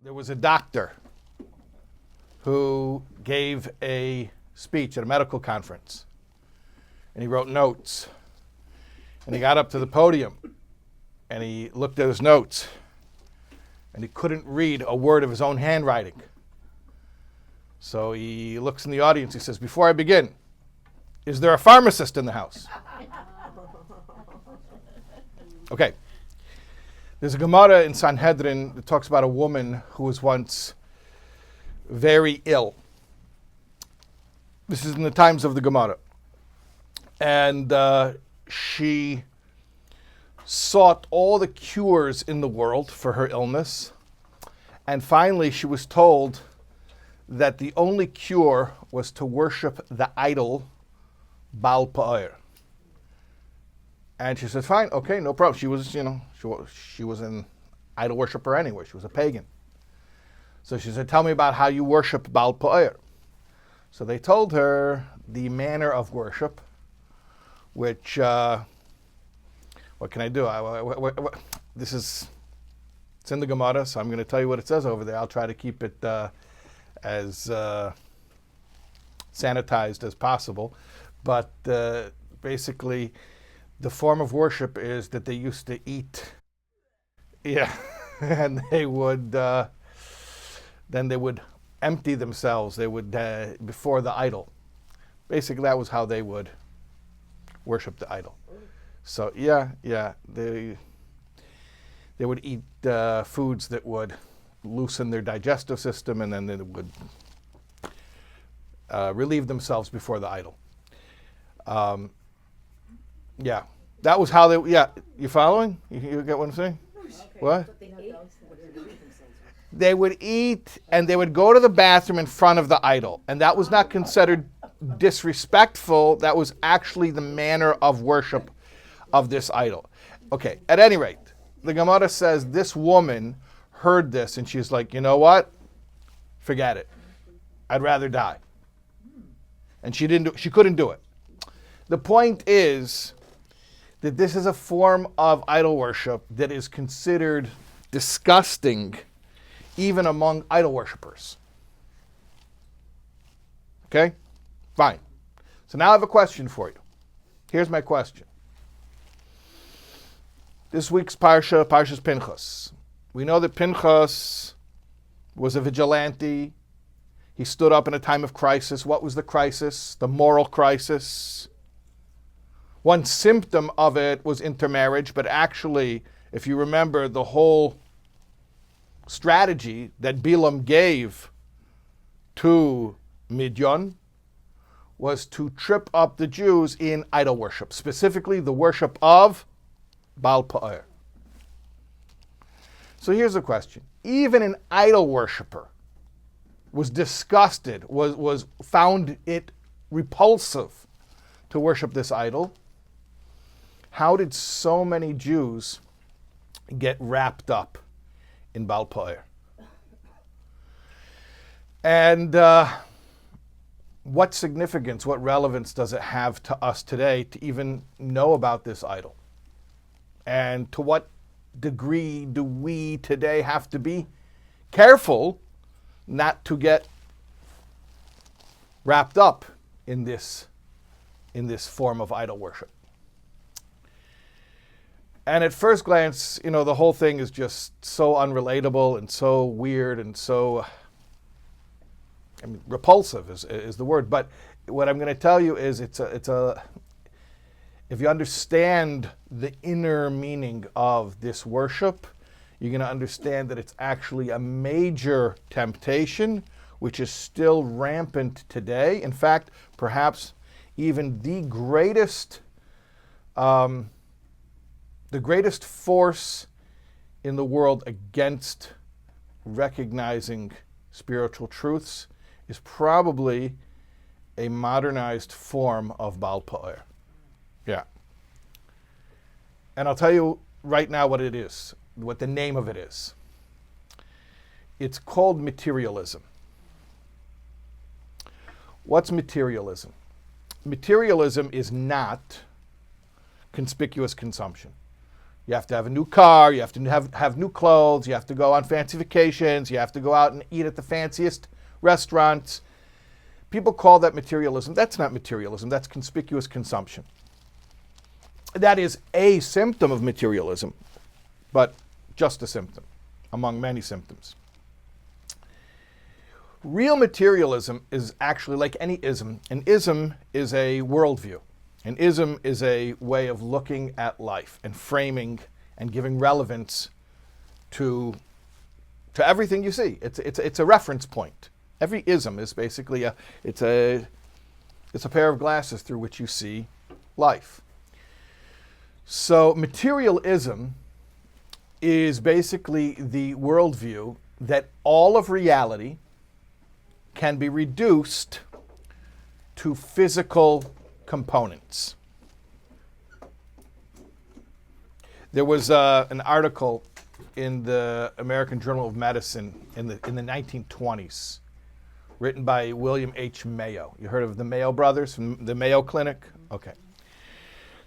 There was a doctor who gave a speech at a medical conference, and he wrote notes. And he got up to the podium, and he looked at his notes, and he couldn't read a word of his own handwriting. So he looks in the audience, he says, "Before I begin, is there a pharmacist in the house?" Okay. There's a Gemara in Sanhedrin that talks about a woman who was once very ill. This is in the times of the Gemara. And she sought all the cures in the world for her illness. And finally, she was told that the only cure was to worship the idol Ba'al Peor. And she said, "Fine, okay, no problem." She was, she was an idol worshiper anyway. She was a pagan. So she said, "Tell me about how you worship Ba'al Peor." So they told her the manner of worship, which, what can I do? It's in the Gemara, so I'm going to tell you what it says over there. I'll try to keep it as sanitized as possible. But basically, the form of worship is that they used to eat, and they would, then they would empty themselves. They would, before the idol. Basically, that was how they would worship the idol. So, they would eat foods that would loosen their digestive system, and then they would relieve themselves before the idol. That was how they, you following? You get what I'm saying? Okay. What? They would eat, and they would go to the bathroom in front of the idol. And that was not considered disrespectful. That was actually the manner of worship of this idol. Okay, at any rate, the Gemara says this woman heard this, and she's like, "You know what? Forget it. I'd rather die." And she couldn't do it. The point is that this is a form of idol worship that is considered disgusting even among idol worshipers. Okay? Fine. So now I have a question for you. Here's my question. This week's Parshas Pinchas. We know that Pinchas was a vigilante. He stood up in a time of crisis. What was the crisis? The moral crisis. One symptom of it was intermarriage, but actually, if you remember, the whole strategy that Bilam gave to Midian was to trip up the Jews in idol worship, specifically the worship of Ba'al Peor. So here's the question. Even an idol worshiper was disgusted, was found it repulsive to worship this idol. How did so many Jews get wrapped up in Ba'al Peor? And what significance, what relevance does it have to us today to even know about this idol? And to what degree do we today have to be careful not to get wrapped up in this form of idol worship? And at first glance, the whole thing is just so unrelatable and so weird and so, repulsive is the word. But what I'm going to tell you is if you understand the inner meaning of this worship, you're going to understand that it's actually a major temptation, which is still rampant today. In fact, perhaps even the greatest force in the world against recognizing spiritual truths is probably a modernized form of Ba'al Peor. Yeah. And I'll tell you right now what it is, what the name of it is. It's called materialism. What's materialism? Materialism is not conspicuous consumption. You have to have a new car, you have to have new clothes, you have to go on fancy vacations, you have to go out and eat at the fanciest restaurants. People call that materialism. That's not materialism, that's conspicuous consumption. That is a symptom of materialism, but just a symptom among many symptoms. Real materialism is actually like any ism. An ism is a worldview. An ism is a way of looking at life and framing and giving relevance to everything you see. It's a reference point. Every ism is basically a pair of glasses through which you see life. So materialism is basically the worldview that all of reality can be reduced to physical components. There was an article in the American Journal of Medicine in the 1920s, written by William H. Mayo. You heard of the Mayo brothers from the Mayo Clinic? Okay.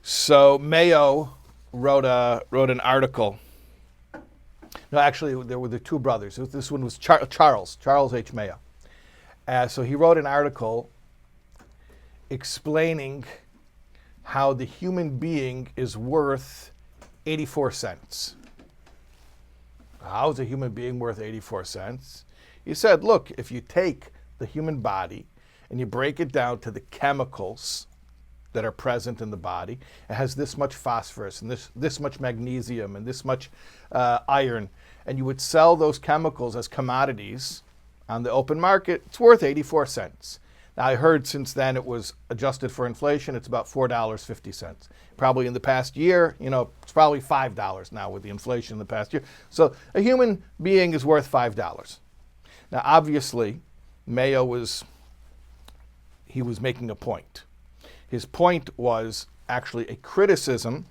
So Mayo wrote an article. No, actually, there were the two brothers. This one was Charles H. Mayo. So he wrote an article explaining how the human being is worth 84 cents. How is a human being worth 84 cents? He said, look, if you take the human body and you break it down to the chemicals that are present in the body, it has this much phosphorus and this much magnesium and this much iron, and you would sell those chemicals as commodities on the open market, it's worth 84 cents. Now, I heard since then it was adjusted for inflation, it's about $4.50. Probably in the past year, it's probably $5 now with the inflation in the past year. So a human being is worth $5. Now, obviously, Mayo was making a point. His point was actually a criticism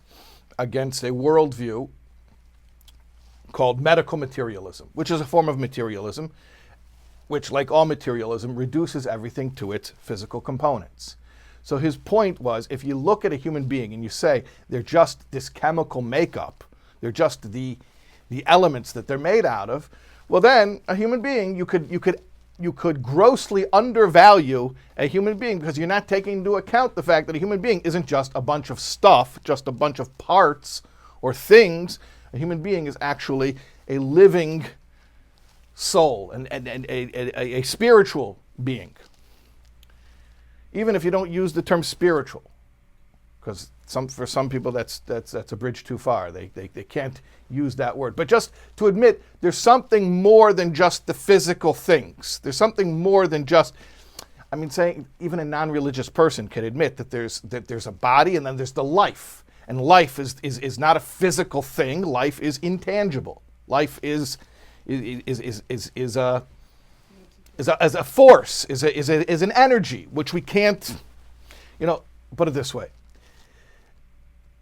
against a worldview called medical materialism, which is a form of materialism, which, like all materialism, reduces everything to its physical components. So his point was, if you look at a human being and you say they're just this chemical makeup, they're just the elements that they're made out of, well then a human being, you could grossly undervalue a human being because you're not taking into account the fact that a human being isn't just a bunch of stuff, just a bunch of parts or things. A human being is actually a living soul and a spiritual being. Even if you don't use the term spiritual, because for some people that's a bridge too far. They can't use that word. But just to admit there's something more than just the physical things. There's something more than just, saying even a non-religious person can admit that there's a body and then there's the life. And life is not a physical thing. Life is intangible. Life is a force, is an energy, which we can't, put it this way.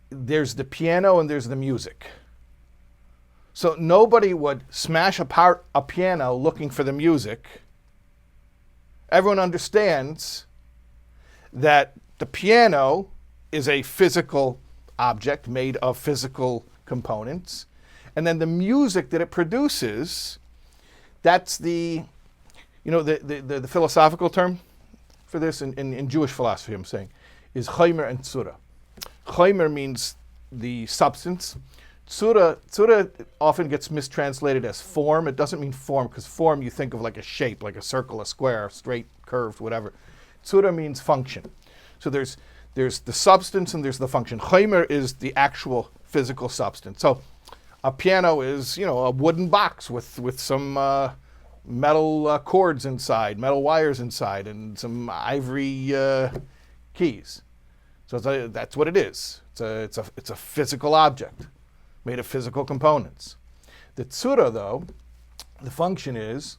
There's the piano and there's the music. So nobody would smash apart a piano looking for the music. Everyone understands that the piano is a physical object made of physical components. And then the music that it produces, that's the philosophical term for this in Jewish philosophy, I'm saying, is chomer and tzura. Chomer means the substance. Tzura often gets mistranslated as form. It doesn't mean form, because form you think of like a shape, like a circle, a square, straight, curved, whatever. Tzura means function. So there's the substance and there's the function. Chomer is the actual physical substance. So a piano is, a wooden box with some metal cords inside, metal wires inside, and some ivory keys. So that's what it is. It's a physical object made of physical components. The tzura, though, the function is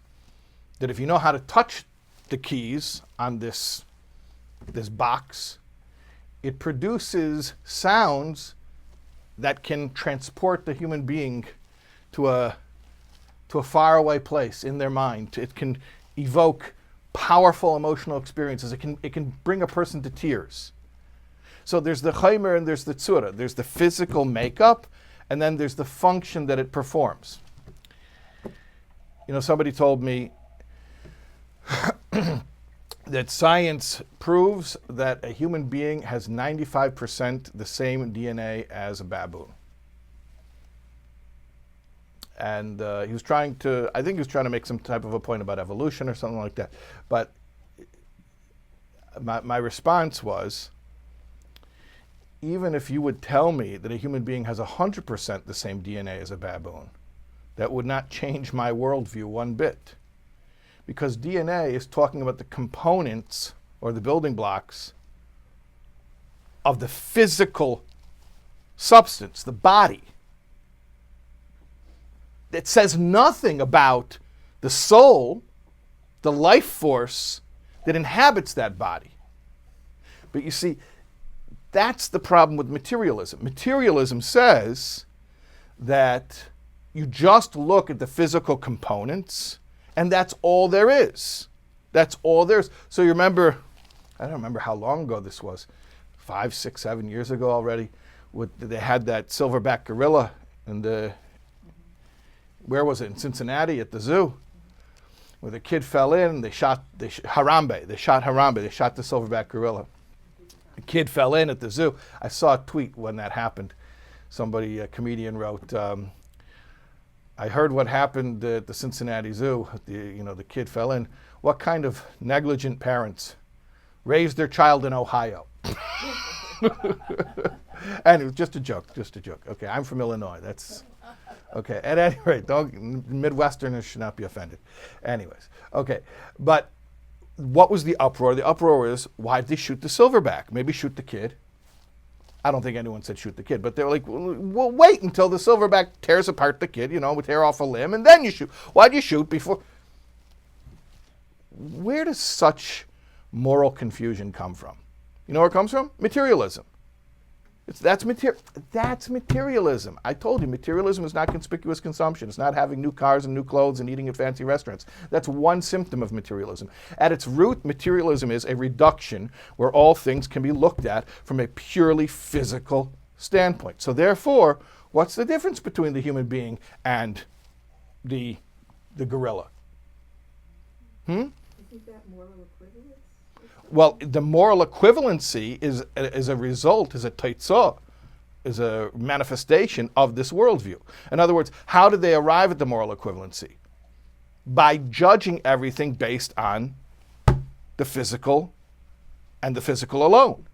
that if you know how to touch the keys on this box, it produces sounds that can transport the human being to a faraway place in their mind. It can evoke powerful emotional experiences. It can bring a person to tears. So there's the chomer and there's the tzura. There's the physical makeup, and then there's the function that it performs. You know, somebody told me that science proves that a human being has 95% the same DNA as a baboon. And he was trying to, I think he was trying to make some type of a point about evolution or something like that. But my response was, even if you would tell me that a human being has 100% the same DNA as a baboon, that would not change my worldview one bit. Because DNA is talking about the components or the building blocks of the physical substance, the body. It says nothing about the soul, the life force that inhabits that body. But you see, that's the problem with materialism. Materialism says that you just look at the physical components, and that's all there is. That's all there is. So you remember, I don't remember how long ago this was, 5, 6, 7 years ago already, they had that silverback gorilla in the, where was it, in Cincinnati at the zoo, where the kid fell in, they shot Harambe, they shot the silverback gorilla. The kid fell in at the zoo. I saw a tweet when that happened. Somebody, a comedian wrote, I heard what happened at the Cincinnati Zoo. The kid fell in. What kind of negligent parents raised their child in Ohio? And it was just a joke. Okay, I'm from Illinois. That's okay. At any rate, Midwesterners should not be offended. Anyways, okay. But what was the uproar? The uproar is, why did they shoot the silverback? Maybe shoot the kid. I don't think anyone said shoot the kid, but they were like, well, wait until the silverback tears apart the kid, would tear off a limb, and then you shoot. Why'd you shoot before? Where does such moral confusion come from? You know where it comes from? Materialism. That's materialism. I told you, materialism is not conspicuous consumption. It's not having new cars and new clothes and eating at fancy restaurants. That's one symptom of materialism. At its root, materialism is a reduction where all things can be looked at from a purely physical standpoint. So therefore, what's the difference between the human being and the gorilla? Isn't that moral equivalence? Well, the moral equivalency is a result, is a taitzah, is a manifestation of this worldview. In other words, how did they arrive at the moral equivalency? By judging everything based on the physical and the physical alone.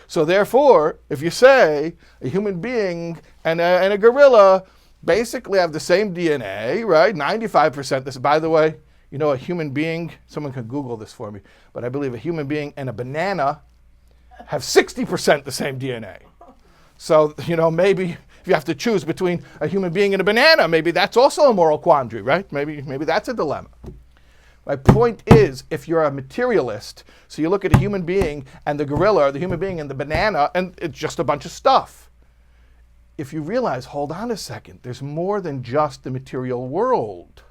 So therefore, if you say a human being and a gorilla basically have the same DNA, right? 95%. This, by the way, a human being, someone can Google this for me, but I believe a human being and a banana have 60% the same DNA. So, maybe if you have to choose between a human being and a banana, maybe that's also a moral quandary, right? Maybe that's a dilemma. My point is, if you're a materialist, so you look at a human being and the gorilla, or the human being and the banana, and it's just a bunch of stuff. If you realize, hold on a second, there's more than just the material world.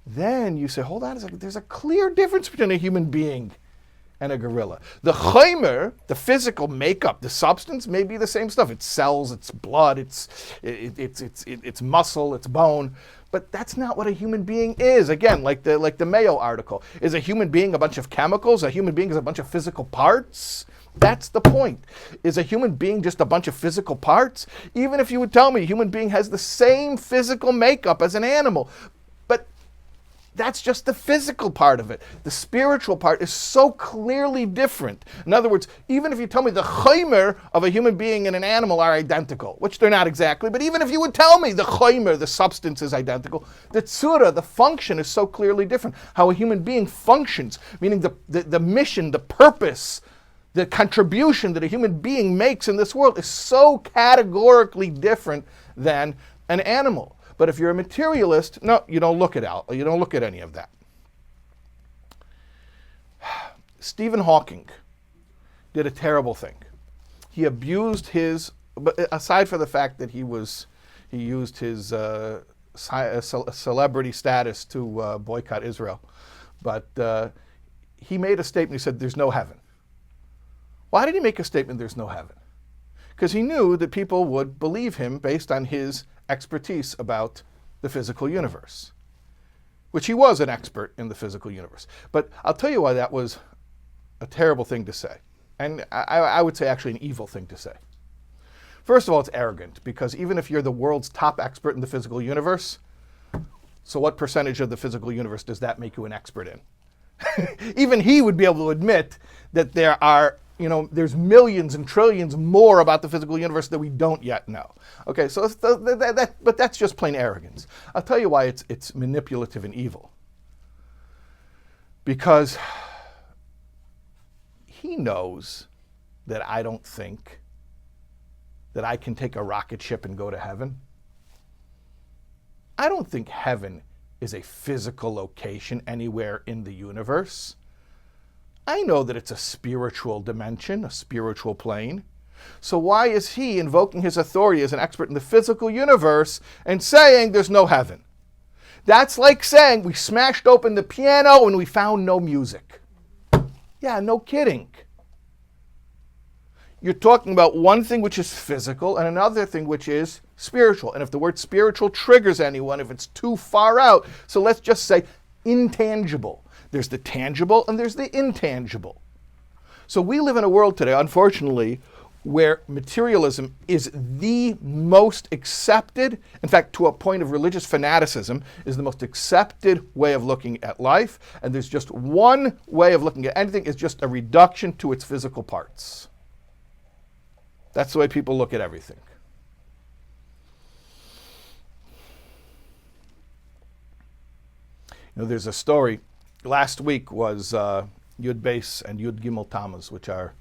Then you say, hold on a second, there's a clear difference between a human being and a gorilla. The chaymer, the physical makeup, the substance may be the same stuff. It's cells, it's blood, it's muscle, it's bone. But that's not what a human being is. Again, like the Mayo article. Is a human being a bunch of chemicals? A human being is a bunch of physical parts? That's the point. Is a human being just a bunch of physical parts? Even if you would tell me a human being has the same physical makeup as an animal, but that's just the physical part of it. The spiritual part is so clearly different. In other words, even if you tell me the chaymer of a human being and an animal are identical, which they're not exactly, but even if you would tell me the chaymer, the substance is identical, the tzura, the function is so clearly different. How a human being functions, meaning the mission, the purpose, the contribution that a human being makes in this world is so categorically different than an animal. But if you're a materialist, no, you don't look at any of that. Stephen Hawking did a terrible thing. He abused but aside from the fact that he used his celebrity status to boycott Israel, but he made a statement. He said, "There's no heaven." Why did he make a statement, "There's no heaven"? because he knew that people would believe him based on his expertise about the physical universe, which he was an expert in the physical universe. But I'll tell you why that was a terrible thing to say. And I would say actually an evil thing to say. First of all, it's arrogant, because even if you're the world's top expert in the physical universe, so what percentage of the physical universe does that make you an expert in? Even he would be able to admit that there are, there's millions and trillions more about the physical universe that we don't yet know. Okay, so but that's just plain arrogance. I'll tell you why it's manipulative and evil. Because he knows that I don't think that I can take a rocket ship and go to heaven. I don't think heaven is a physical location anywhere in the universe. I know that it's a spiritual dimension, a spiritual plane. So why is he invoking his authority as an expert in the physical universe and saying there's no heaven? That's like saying we smashed open the piano and we found no music. Yeah, no kidding. You're talking about one thing which is physical and another thing which is spiritual. And if the word spiritual triggers anyone, if it's too far out, so let's just say intangible. There's the tangible and there's the intangible. So we live in a world today, unfortunately, where materialism is the most accepted, in fact, to a point of religious fanaticism, is the most accepted way of looking at life. And there's just one way of looking at anything, is just a reduction to its physical parts. That's the way people look at everything. There's a story. Last week was Yud Beis and Yud Gimel Tammuz, which are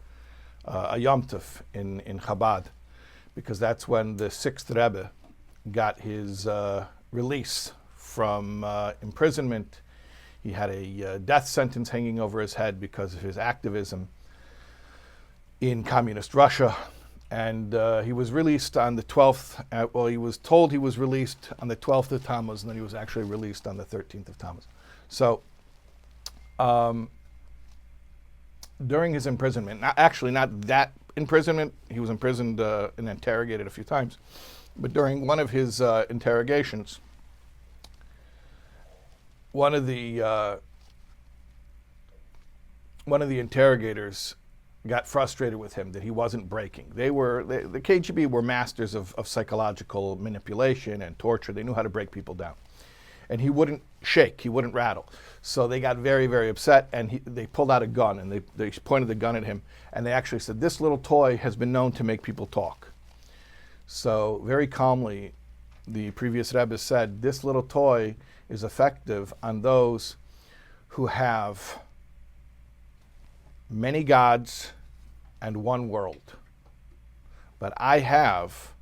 a Yom Tov in Chabad, because that's when the 6th Rebbe got his release from imprisonment. He had a death sentence hanging over his head because of his activism in communist Russia. And he was released on the 12th, he was told he was released on the 12th of Tammuz, and then he was actually released on the 13th of Tammuz. So during his imprisonment, not that imprisonment, he was imprisoned and interrogated a few times, but during one of his interrogations, one of the interrogators got frustrated with him that he wasn't breaking. The KGB were masters of psychological manipulation and torture. They knew how to break people down. And he wouldn't shake, he wouldn't rattle. So they got very, very upset, and they pulled out a gun, and they pointed the gun at him, and they actually said, "This little toy has been known to make people talk." So very calmly, the previous Rebbe said, "This little toy is effective on those who have many gods and one world. But I have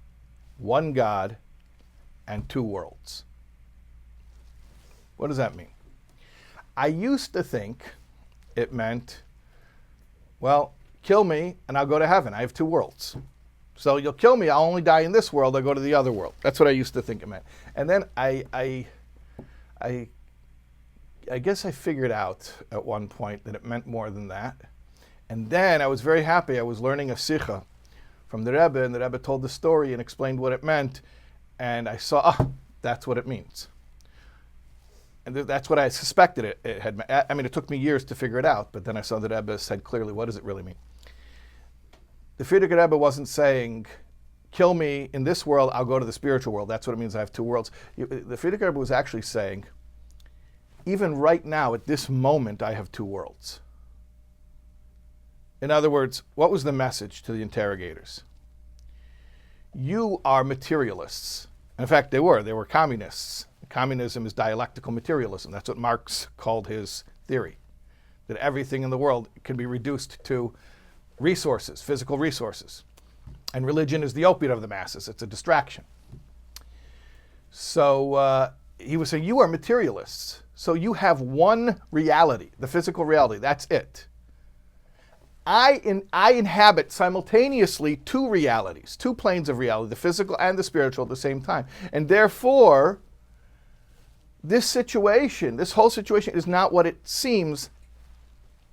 one God and two worlds." What does that mean? I used to think it meant, well, kill me and I'll go to heaven. I have two worlds. So you'll kill me, I'll only die in this world, I'll go to the other world. That's what I used to think it meant. And then I guess I figured out at one point that it meant more than that. And then I was very happy. I was learning a sikha from the Rebbe, and the Rebbe told the story and explained what it meant. And I saw, that's what it means. And that's what I suspected it had meant. I mean, it took me years to figure it out, but then I saw the Rebbe said clearly, what does it really mean? The Frierdiker Rebbe wasn't saying, kill me in this world, I'll go to the spiritual world. That's what it means, I have two worlds. The Frierdiker Rebbe was actually saying, even right now, at this moment, I have two worlds. In other words, what was the message to the interrogators? You are materialists. In fact, they were communists. Communism is dialectical materialism. That's what Marx called his theory, that everything in the world can be reduced to resources, physical resources. And religion is the opiate of the masses. It's a distraction. So he was saying, you are materialists. So you have one reality, the physical reality. That's it. I inhabit simultaneously two realities, two planes of reality, the physical and the spiritual at the same time. And therefore, this whole situation is not what it seems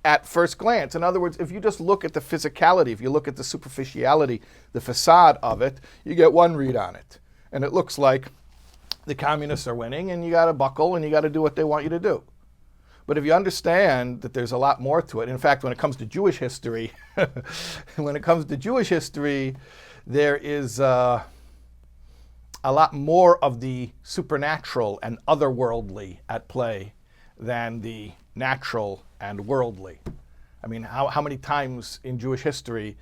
at first glance. In other words, if you just look at the physicality, if you look at the superficiality, the facade of it, you get one read on it. And it looks like the communists are winning and you got to buckle and you got to do what they want you to do. But if you understand that there's a lot more to it, in fact, when it comes to Jewish history, there is a lot more of the supernatural and otherworldly at play than the natural and worldly. I mean, how many times in Jewish history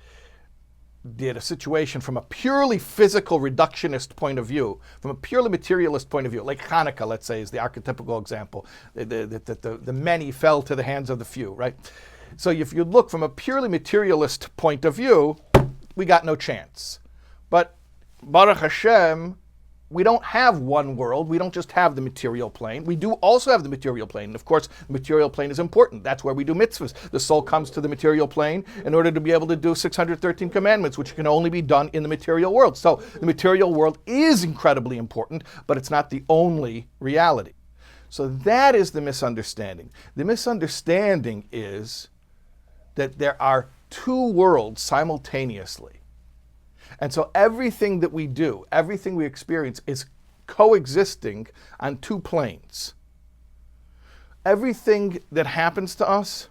did a situation from a purely physical reductionist point of view, from a purely materialist point of view, like Hanukkah, let's say, is the archetypical example, the many fell to the hands of the few, right? So if you look from a purely materialist point of view, we got no chance. But Baruch Hashem, we don't have one world. We don't just have the material plane. We do also have the material plane. And of course, the material plane is important. That's where we do mitzvahs. The soul comes to the material plane in order to be able to do 613 commandments, which can only be done in the material world. So the material world is incredibly important, but it's not the only reality. So that is the misunderstanding. The misunderstanding is that there are two worlds simultaneously. And so everything that we do, everything we experience is coexisting on two planes. Everything that happens to us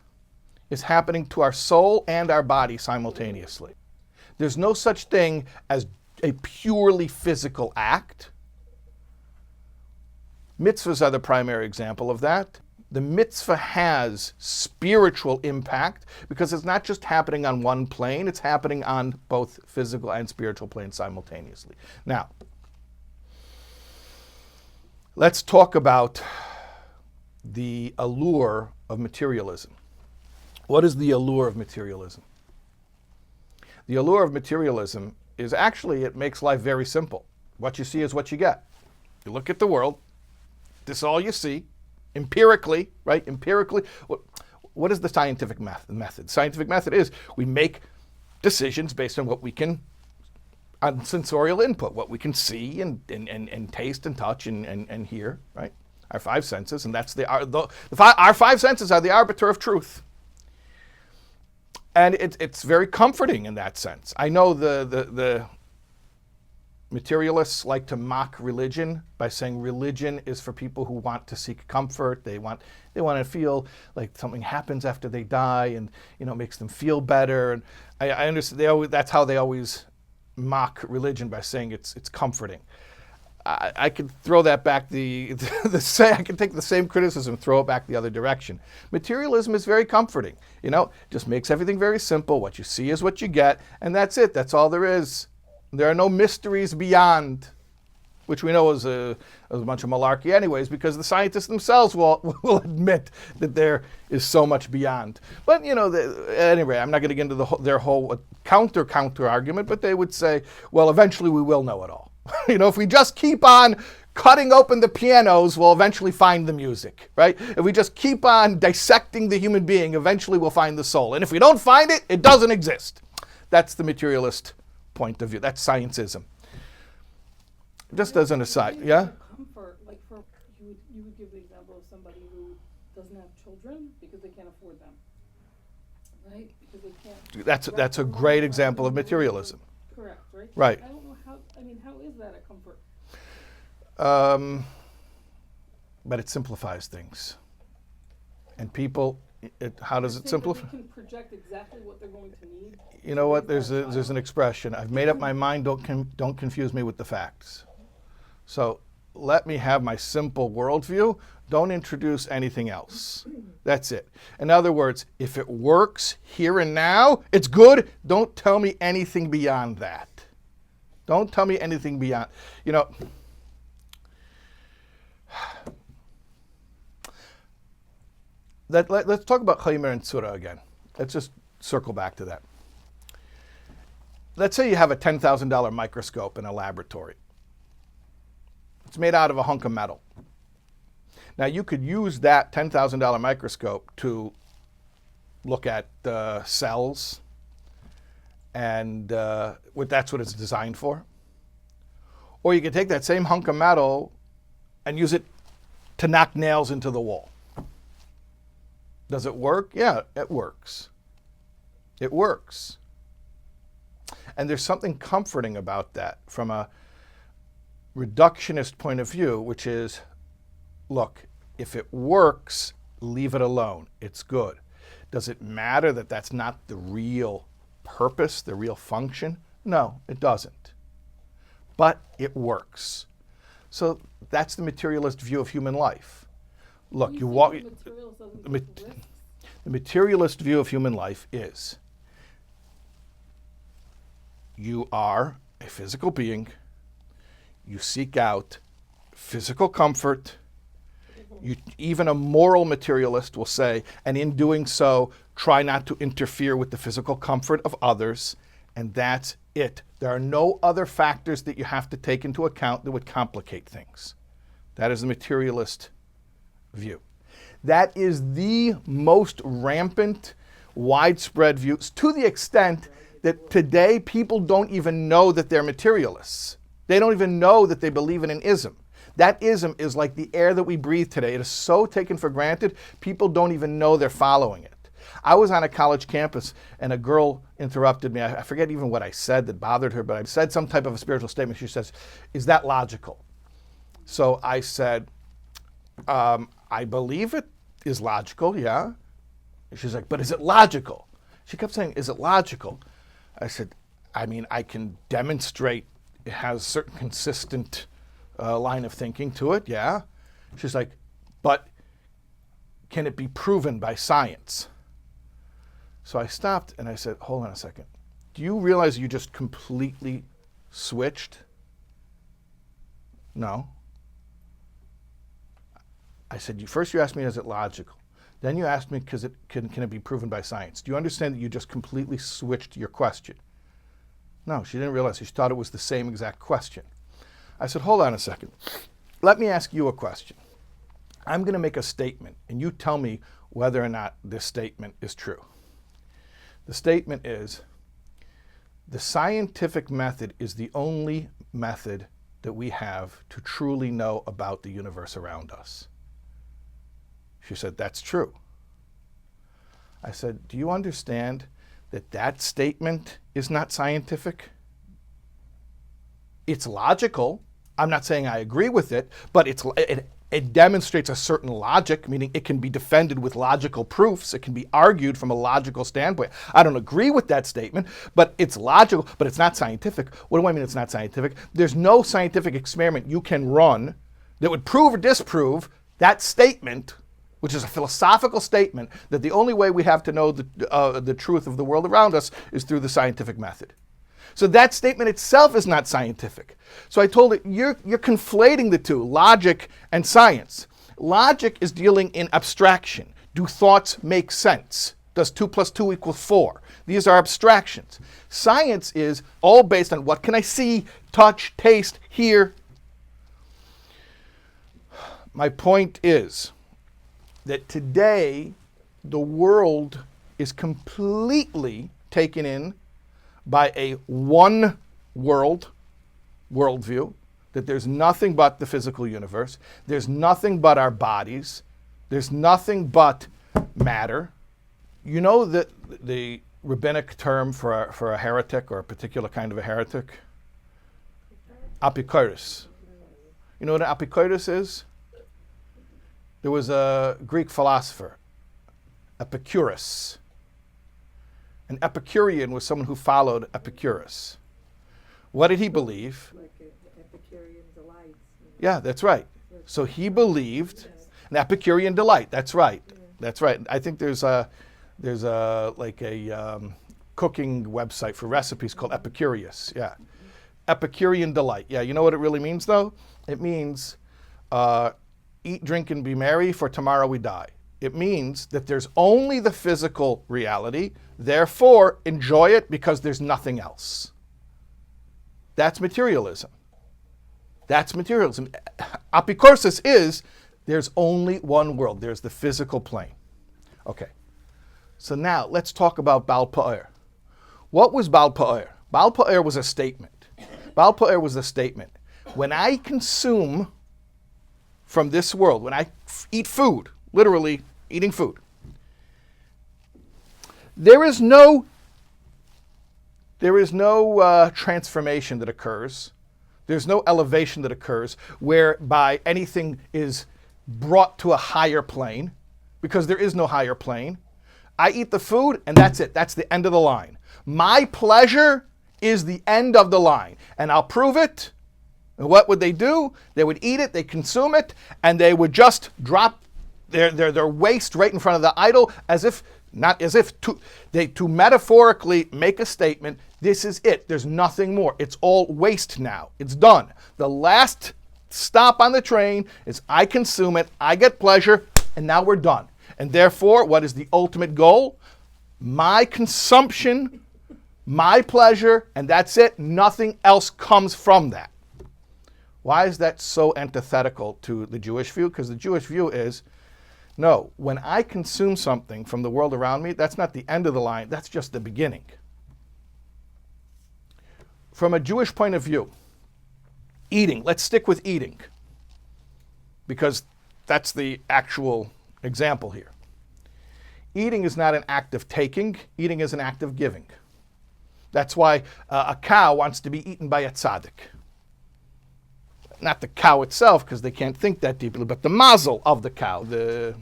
is happening to our soul and our body simultaneously. There's no such thing as a purely physical act. Mitzvahs are the primary example of that. The mitzvah has spiritual impact because it's not just happening on one plane, it's happening on both physical and spiritual planes simultaneously. Now, let's talk about the allure of materialism. What is the allure of materialism? The allure of materialism is actually, it makes life very simple. What you see is what you get. You look at the world, this is all you see. Empirically, right? Empirically, what is the scientific method? Scientific method is we make decisions based on what we can, on sensorial input, what we can see and taste and touch and hear, right? Our five senses, and that's our five senses are the arbiter of truth. And it's very comforting in that sense. I know the materialists like to mock religion by saying religion is for people who want to seek comfort. They want to feel like something happens after they die, and makes them feel better. And I understand that's how they always mock religion, by saying it's comforting. I could throw that back I can take the same criticism, throw it back the other direction. Materialism is very comforting. Just makes everything very simple. What you see is what you get, and that's it. That's all there is. There are no mysteries beyond, which we know is a bunch of malarkey anyways, because the scientists themselves will admit that there is so much beyond. But, anyway, I'm not going to get into their whole counter argument, but they would say, well, eventually we will know it all. If we just keep on cutting open the pianos, we'll eventually find the music, right? If we just keep on dissecting the human being, eventually we'll find the soul. And if we don't find it, it doesn't exist. That's the materialist point of view. That's Scientism. Just as an aside, yeah? Comfort, like you would give the example of somebody who doesn't have children because they can't afford them, right? Because they can't. That's a great example of materialism. Correct, right? Right. I don't know how. How is that a comfort? But it simplifies things, and people. How does it simplify? They can project exactly what they're going to need. You know what? There's an expression. I've made up my mind. Don't confuse me with the facts. So let me have my simple worldview. Don't introduce anything else. That's it. In other words, if it works here and now, it's good. Don't tell me anything beyond that. Don't tell me anything beyond. Let's talk about Chaimer and Tzura again. Let's just circle back to that. Let's say you have a $10,000 microscope in a laboratory. It's made out of a hunk of metal. Now you could use that $10,000 microscope to look at cells, and that's what it's designed for. Or you could take that same hunk of metal and use it to knock nails into the wall. Does it work? Yeah, it works. It works. And there's something comforting about that from a reductionist point of view, which is, look, if it works, leave it alone. It's good. Does it matter that that's not the real purpose, the real function? No, it doesn't. But it works. So that's the materialist view of human life. Look, you walk. The materialist view of human life is you are a physical being. You seek out physical comfort. Even a moral materialist will say, and in doing so, try not to interfere with the physical comfort of others, and that's it. There are no other factors that you have to take into account that would complicate things. That is the materialist view. That is the most rampant, widespread view, to the extent that today people don't even know that they're materialists. They don't even know that they believe in an ism. That ism is like the air that we breathe today. It is so taken for granted, people don't even know they're following it. I was on a college campus and a girl interrupted me. I forget even what I said that bothered her, but I said some type of a spiritual statement. She says, is that logical? So I said, I believe it is logical, yeah. She's like, but is it logical? She kept saying, is it logical? I said, I mean, I can demonstrate it has a certain consistent line of thinking to it, yeah. She's like, but can it be proven by science? So I stopped and I said, hold on a second. Do you realize you just completely switched? No. I said, first you asked me, is it logical? Then you asked me, can it be proven by science? Do you understand that you just completely switched your question? No, she didn't realize. She thought it was the same exact question. I said, hold on a second. Let me ask you a question. I'm going to make a statement, and you tell me whether or not this statement is true. The statement is, the scientific method is the only method that we have to truly know about the universe around us. She said, that's true. I said, do you understand that that statement is not scientific? It's logical. I'm not saying I agree with it, but it demonstrates a certain logic, meaning it can be defended with logical proofs. It can be argued from a logical standpoint. I don't agree with that statement, but it's logical, but it's not scientific. What do I mean it's not scientific? There's no scientific experiment you can run that would prove or disprove that statement, which is a philosophical statement, that the only way we have to know the truth of the world around us is through the scientific method. So that statement itself is not scientific. So I told it, you're conflating the two, logic and science. Logic is dealing in abstraction. Do thoughts make sense? Does 2 + 2 = 4? These are abstractions. Science is all based on what can I see, touch, taste, hear. My point is that today the world is completely taken in by a one worldview, that there's nothing but the physical universe, there's nothing but our bodies, there's nothing but matter. You know that the rabbinic term for a heretic, or a particular kind of a heretic? Epicurus. You know what an Epicurus is? There was a Greek philosopher, Epicurus. An Epicurean was someone who followed Epicurus. What did he believe? Like Epicurean Delight. Yeah, that's right. So he believed an Epicurean Delight. That's right. That's right. I think there's a cooking website for recipes called Epicurious. Yeah, Epicurean Delight. Yeah, you know what it really means though? It means eat, drink, and be merry, for tomorrow we die. It means that there's only the physical reality, therefore enjoy it because there's nothing else. That's materialism. That's materialism. Epicurus is, there's only one world. There's the physical plane. Okay. So now let's talk about Ba'al Peor. What was Ba'al Peor? Ba'al Peor was a statement. Ba'al Peor was a statement. When I consume from this world, when I eat food, literally eating food, There is no transformation that occurs. There's no elevation that occurs whereby anything is brought to a higher plane, because there is no higher plane. I eat the food and that's it. That's the end of the line. My pleasure is the end of the line. And I'll prove it. And what would they do? They would eat it, they consume it, and they would just drop their waste right in front of the idol to metaphorically make a statement. This is it. There's nothing more. It's all waste now. It's done. The last stop on the train is I consume it, I get pleasure, and now we're done. And therefore, what is the ultimate goal? My consumption, my pleasure, and that's it. Nothing else comes from that. Why is that so antithetical to the Jewish view? Because the Jewish view is, no, when I consume something from the world around me, that's not the end of the line, that's just the beginning. From a Jewish point of view, eating, let's stick with eating, because that's the actual example here. Eating is not an act of taking, eating is an act of giving. That's why a cow wants to be eaten by a tzaddik. Not the cow itself, because they can't think that deeply, but the mazel of the cow, the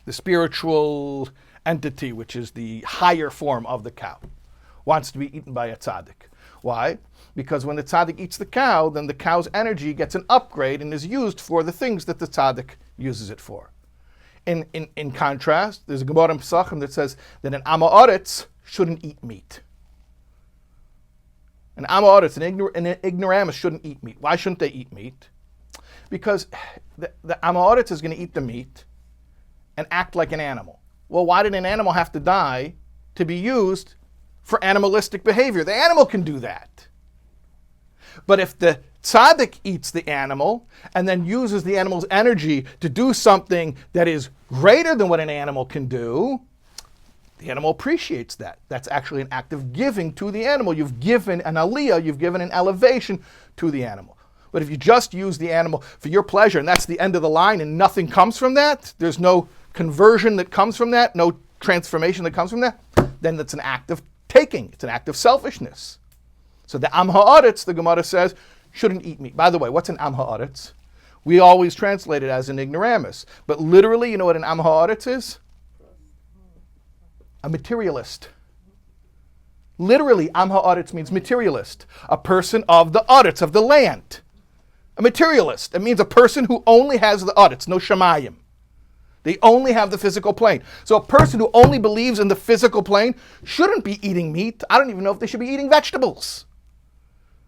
spiritual entity, which is the higher form of the cow, wants to be eaten by a tzaddik. Why? Because when the tzaddik eats the cow, then the cow's energy gets an upgrade and is used for the things that the tzaddik uses it for. In contrast, there's a Gemara in Pesachim that says that an Amha Audits shouldn't eat meat. An Amha Audits, an ignoramus shouldn't eat meat. Why shouldn't they eat meat? Because the Amha Audits is going to eat the meat and act like an animal. Well, why did an animal have to die to be used for animalistic behavior? The animal can do that. But if the tzaddik eats the animal and then uses the animal's energy to do something that is greater than what an animal can do, the animal appreciates that. That's actually an act of giving to the animal. You've given an aliyah, you've given an elevation to the animal. But if you just use the animal for your pleasure and that's the end of the line and nothing comes from that, there's no conversion that comes from that, no transformation that comes from that, then that's an act of taking. It's an act of selfishness. So the Amha Audits, the Gemara says, shouldn't eat meat. By the way, what's an Amha Audits? We always translate it as an ignoramus. But literally, you know what an Amha Audits is? A materialist. Literally, Amha Audits means materialist. A person of the audits, of the land. A materialist. It means a person who only has the audits, no shamayim. They only have the physical plane. So a person who only believes in the physical plane shouldn't be eating meat. I don't even know if they should be eating vegetables.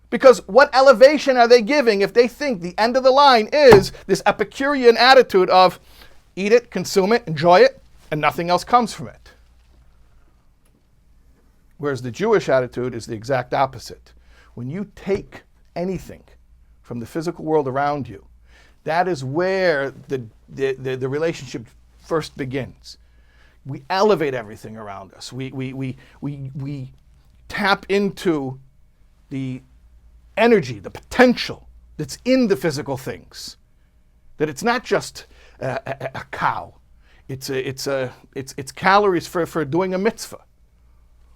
Because what elevation are they giving if they think the end of the line is this Epicurean attitude of eat it, consume it, enjoy it, and nothing else comes from it? Whereas the Jewish attitude is the exact opposite. When you take anything from the physical world around you, that is where the relationship first begins. We elevate everything around us. We tap into the energy, the potential that's in the physical things. That it's not just a cow. It's calories for doing a mitzvah.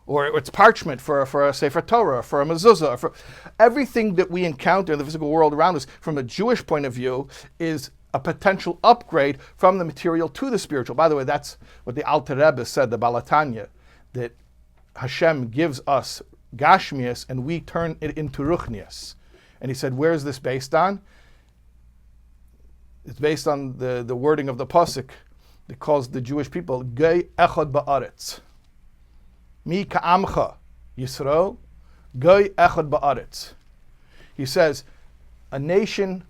Or it's parchment for a Sefer Torah, for a mezuzah, for everything that we encounter in the physical world around us from a Jewish point of view is a potential upgrade from the material to the spiritual. By the way, that's what the Alter Rebbe said, the Balatanya, that Hashem gives us Gashmias and we turn it into Ruchnias. And he said, where is this based on? It's based on the wording of the Pasuk that calls the Jewish people Gei Echad Ba'aretz. Mi ka'amcha Yisrael, Goy echad ba'aretz. He says, a nation,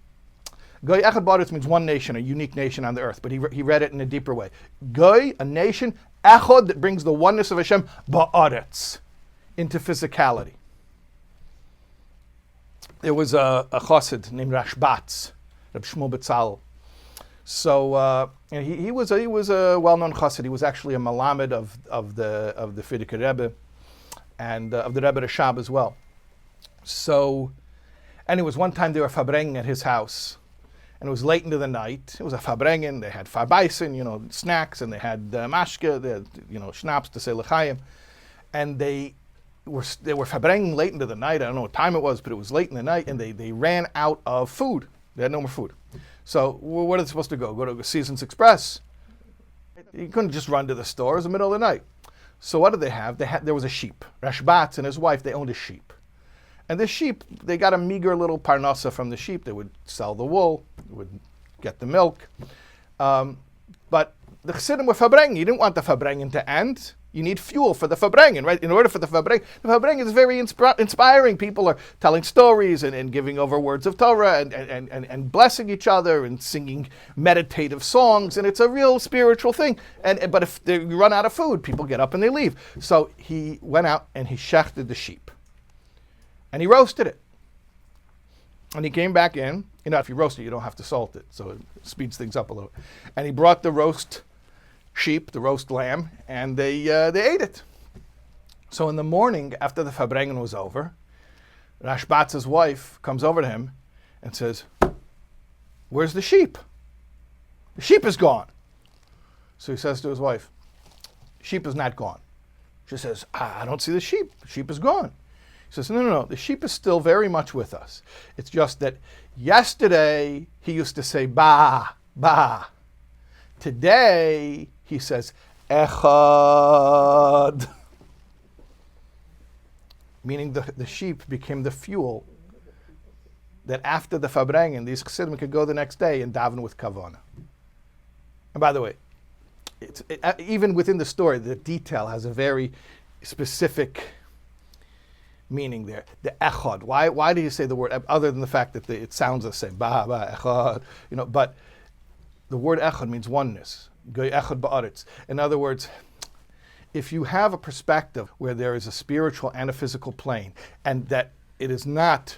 Goy echad ba'aretz means one nation, a unique nation on the earth, but he read it in a deeper way. Goy, a nation, echad, that brings the oneness of Hashem, ba'aretz, into physicality. There was a chassid named Rashbatz, Reb Shmuel Betzalel. So and he was a well-known chassid. He was actually a malamed of the Frierdiker Rebbe and of the Rebbe Reshab as well. So, anyways, one time they were fabrengen at his house, and it was late into the night. It was a fabrengen. They had fabaisen, snacks, and they had mashke, they had, schnapps to say l'chaim. And they were fabrengen late into the night. I don't know what time it was, but it was late in the night, and they ran out of food. They had no more food. So where are they supposed to go? Go to Seasons Express? You couldn't just run to the store. It was the middle of the night. So what did they have? There was a sheep. Rashbatz and his wife, they owned a sheep. And this sheep, they got a meager little parnasa from the sheep. They would sell the wool, would get the milk. But the Chassidim were fabrengen. You didn't want the fabrengen to end. You need fuel for the fabrengen, right? In order for the fabrengen is very inspiring. People are telling stories and giving over words of Torah and blessing each other and singing meditative songs, and it's a real spiritual thing. But if they run out of food, people get up and they leave. So he went out and he shechted the sheep, and he roasted it. And he came back in. If you roast it, you don't have to salt it, so it speeds things up a little. And he brought the roast sheep, the roast lamb, and they ate it. So in the morning, after the fabrengen was over, Rashbatz's wife comes over to him and says, "Where's the sheep? The sheep is gone." So he says to his wife, "Sheep is not gone." She says, "I don't see the sheep. The sheep is gone." He says, No. The sheep is still very much with us. It's just that yesterday he used to say, ba, ba. Today he says, echad. Meaning the sheep became the fuel that after the fabrengen, these chassidim could go the next day and daven with kavana. And by the way, even within the story, the detail has a very specific meaning there. The echad. Why do you say the word, other than the fact that it sounds the same, ba, ba, echad, but the word echad means oneness. Echad Ba'al Peor. In other words, if you have a perspective where there is a spiritual and a physical plane, and that it is not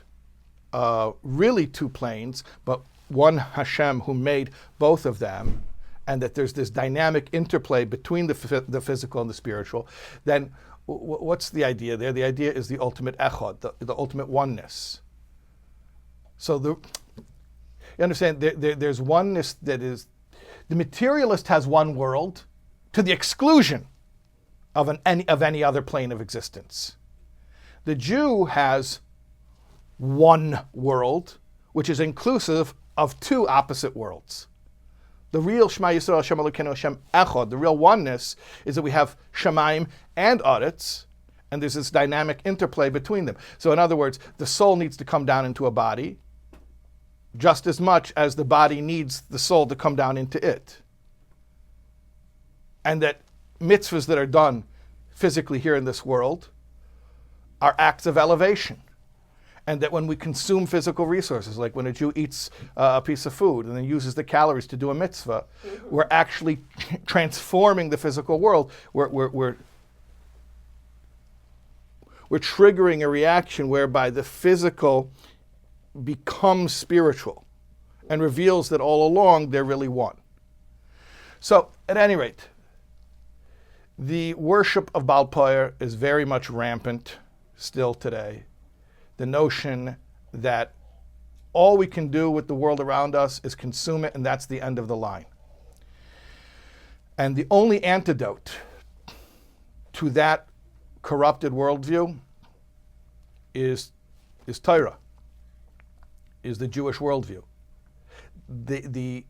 really two planes, but one Hashem who made both of them, and that there's this dynamic interplay between the physical and the spiritual, then what's the idea there? The idea is the ultimate echad, the ultimate oneness. So you understand, there's oneness that is, the materialist has one world to the exclusion of any other plane of existence. The Jew has one world, which is inclusive of two opposite worlds. The real Shema Yisrael Hashem Elokeinu Hashem Echad, the real oneness, is that we have Shemaim and Audits, and there's this dynamic interplay between them. So in other words, the soul needs to come down into a body just as much as the body needs the soul to come down into it. And that mitzvahs that are done physically here in this world are acts of elevation. And that when we consume physical resources, like when a Jew eats a piece of food and then uses the calories to do a mitzvah, we're actually transforming the physical world. We're triggering a reaction whereby the physical becomes spiritual and reveals that all along they're really one. So, at any rate, the worship of Ba'al Peor is very much rampant still today. The notion that all we can do with the world around us is consume it, and that's the end of the line. And the only antidote to that corrupted worldview is Torah, is the Jewish worldview. The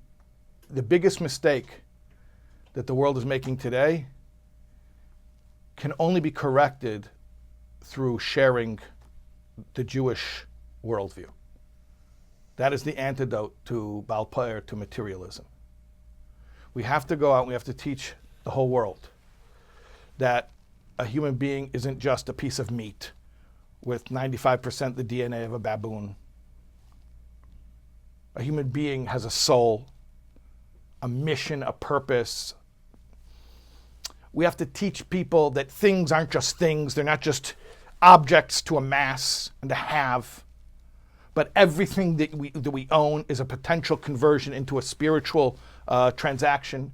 biggest mistake that the world is making today can only be corrected through sharing the Jewish worldview. That is the antidote to Ba'al Peor, to materialism. We have to go out and we have to teach the whole world that a human being isn't just a piece of meat with 95% the DNA of a baboon. A human being has a soul, a mission, a purpose. We have to teach people that things aren't just things, they're not just objects to amass and to have, but everything that we own is a potential conversion into a spiritual transaction.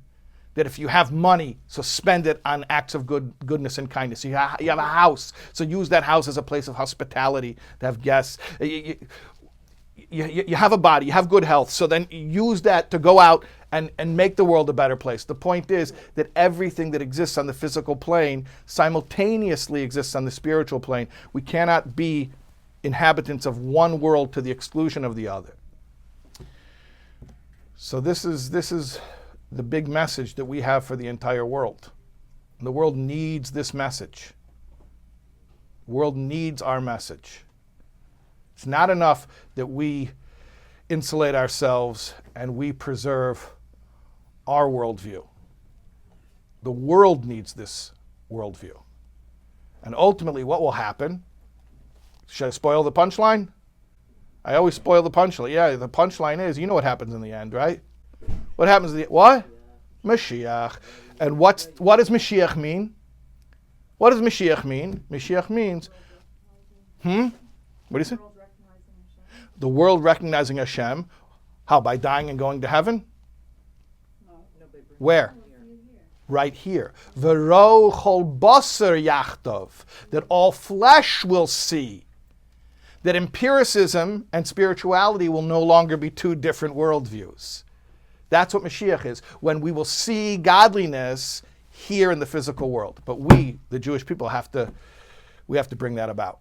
That if you have money, so spend it on acts of goodness and kindness. You have a house, so use that house as a place of hospitality to have guests. you have a body, you have good health, so then use that to go out and make the world a better place. The point is that everything that exists on the physical plane simultaneously exists on the spiritual plane. We cannot be inhabitants of one world to the exclusion of the other. So this is the big message that we have for the entire world. The world needs this message. The world needs our message. It's not enough that we insulate ourselves and we preserve our worldview. The world needs this worldview. And ultimately, what will happen? Should I spoil the punchline? I always spoil the punchline. Yeah, the punchline is, you know what happens in the end, right? What happens in the what? Mashiach. And what does Mashiach mean? What does Mashiach mean? Mashiach means, what do you say? The world recognizing Hashem. How? By dying and going to heaven? Where? Right here. V'ro chol basar yachtov. That all flesh will see. That empiricism and spirituality will no longer be two different worldviews. That's what Mashiach is. When we will see godliness here in the physical world. But we, the Jewish people, we have to bring that about.